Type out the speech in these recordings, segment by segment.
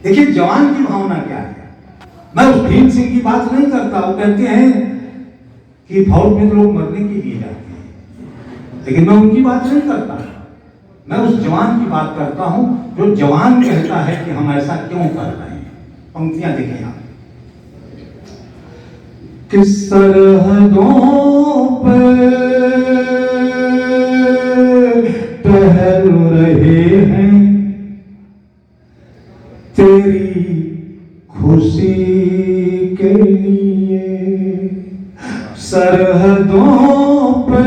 देखिए जवान की भावना क्या है। मैं उस भीम सिंह की बात नहीं करता, वो कहते हैं कि फौज में लोग मरने के लिए जाते हैं, लेकिन मैं उनकी बात नहीं करता। मैं उस जवान की बात करता हूं जो जवान कहता है कि हम ऐसा क्यों कर रहे हैं। पंक्तियां देखें आप। किस सरहदों पे टहल रहे हैं तेरी खुशी के लिए, सरहदों पे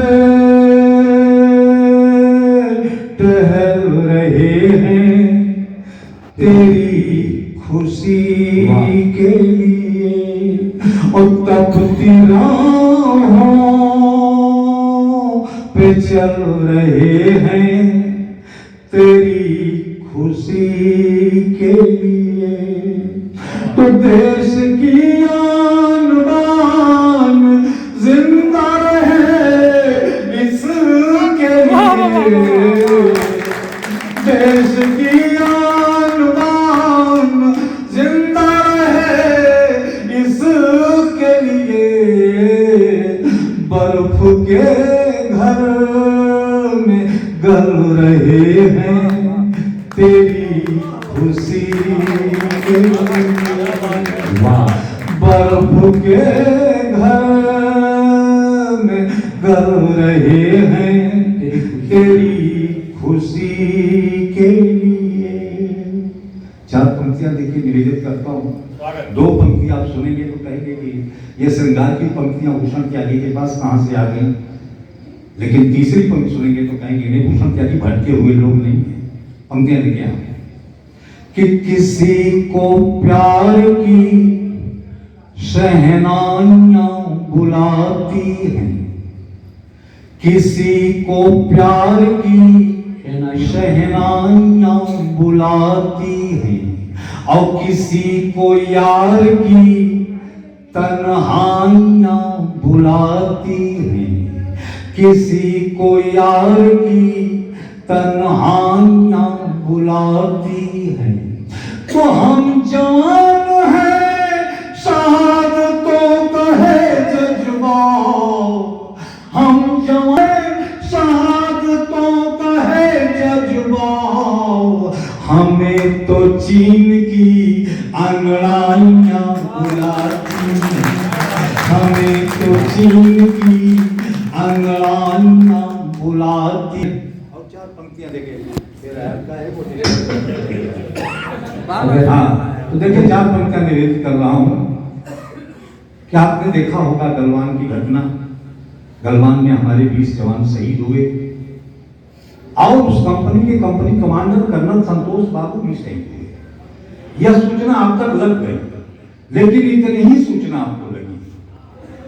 टहल रहे हैं तेरी खुशी के लिए, और तपती राहों पे चल रहे हैं तेरी खुशी के लिए। तो देश की आन बान जिंदा रहे इसके लिए, देश की आन बान जिंदा रहे इसके लिए, बर्फ के घर में गल रहे हैं तेरी खुशी के लिए, बर्फ के घर में गल रहे हैं तेरी खुशी के लिए। चार पंक्तियां देखिए निवेदित करता हूं। दो पंक्ति आप सुनेंगे तो कहेंगे कि ये श्रृंगार की पंक्तियां भूषण त्यागी के पास कहां से आ गई, लेकिन तीसरी पंक्ति सुनेंगे तो कहेंगे नहीं, भूषण त्यागी भटके हुए लोग नहीं है। पंक्तियां देखिए आप। कि किसी को प्यार की शहनाइयां बुलाती हैं, किसी को प्यार की शहनाइयां बुलाती हैं, और किसी को यार की तन्हाइयां बुलाती हैं, किसी को यार की तन्हाइयां बुलाती हैं। तो हम जवान हैं शहादतों का है जज्बा, हम जवान शहादतों का है जज्बा, हमें तो चीन की अंगड़ाइयां बुलाती हैं, हमें तो चीन की अंगड़ाइयां बुलाती। और चार पंक्तियां देखें हाँ, तो देखिए चार पंक्तियां निवेदित कर रहा हूं कि आपने देखा होगा गलवान की घटना। गलवान में हमारे 20 जवान शहीद हुए और उस कंपनी के कंपनी कमांडर कर्नल संतोष बाबू भी शहीद हुए। यह सूचना आप तक लग गई, लेकिन इतनी ही सूचना आपको लगी,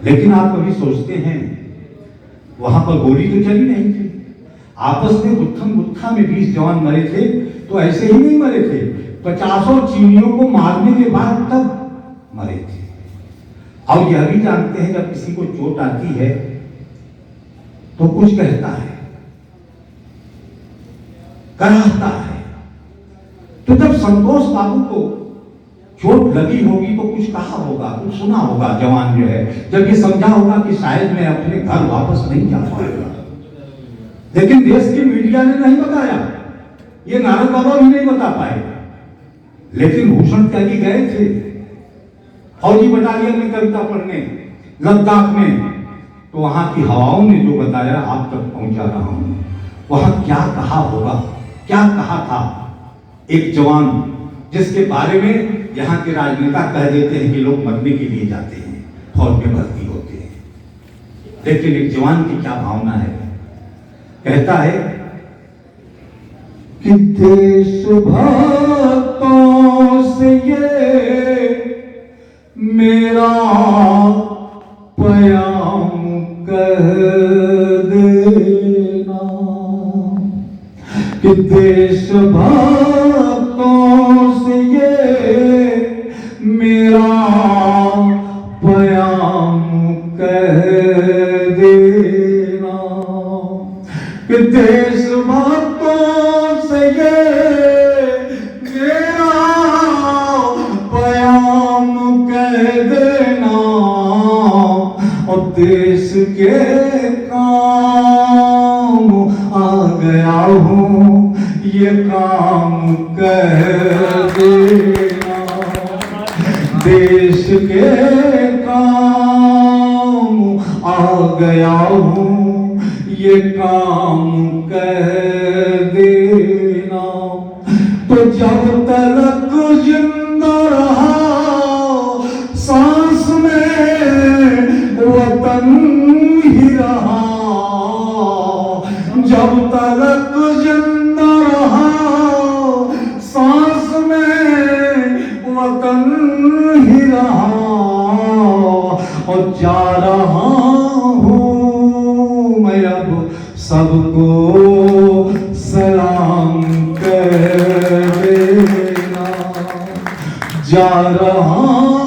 लेकिन आप कभी सोचते हैं वहां पर गोली तो चली नहीं थी। आपस में गुत्था में 20 जवान मरे थे तो ऐसे ही नहीं मरे थे, 50 चीनियों को मारने के बाद तब मरे थे। और यह भी जानते हैं जब किसी को चोट आती है तो कुछ कहता है, कराहता है। तो जब संतोष बाबू को चोट लगी होगी तो कुछ कहा होगा, कुछ सुना होगा जवान जो है, जब ये समझा होगा कि शायद मैं अपने घर वापस नहीं जा पाऊंगा। लेकिन देश की मीडिया ने नहीं बताया, ये नारद बाबा भी नहीं बता पाए, लेकिन भूषण त्यागी गए थे फौजी बटालियन में कविता पढ़ने लद्दाख में, तो वहां की हवाओं ने जो बताया आप तक पहुंचा रहा हूं। वहां क्या कहा होगा, क्या कहा था एक जवान जिसके बारे में यहाँ के राजनेता कह देते हैं कि लोग मरने के लिए जाते हैं, फौज में भर्ती होते हैं, लेकिन एक जवान की क्या भावना है। कहता है कि देश भक्तों से ये मेरा प्याम कह देना, कि देश भक्तों से ये मेरा प्याम कह देना, कि देश भक्तों से ये देश के काम आ गया हूँ, ये काम कह देना। देश के काम आ गया हूँ, ये काम कह देना। तो जब तक जिंदा रहा सांस में वतन ही रहा, जब तक जिंदा रहा सांस में वतन ही रहा, और जा रहा हूँ मैं अब सबको सलाम कह देना। जा रहा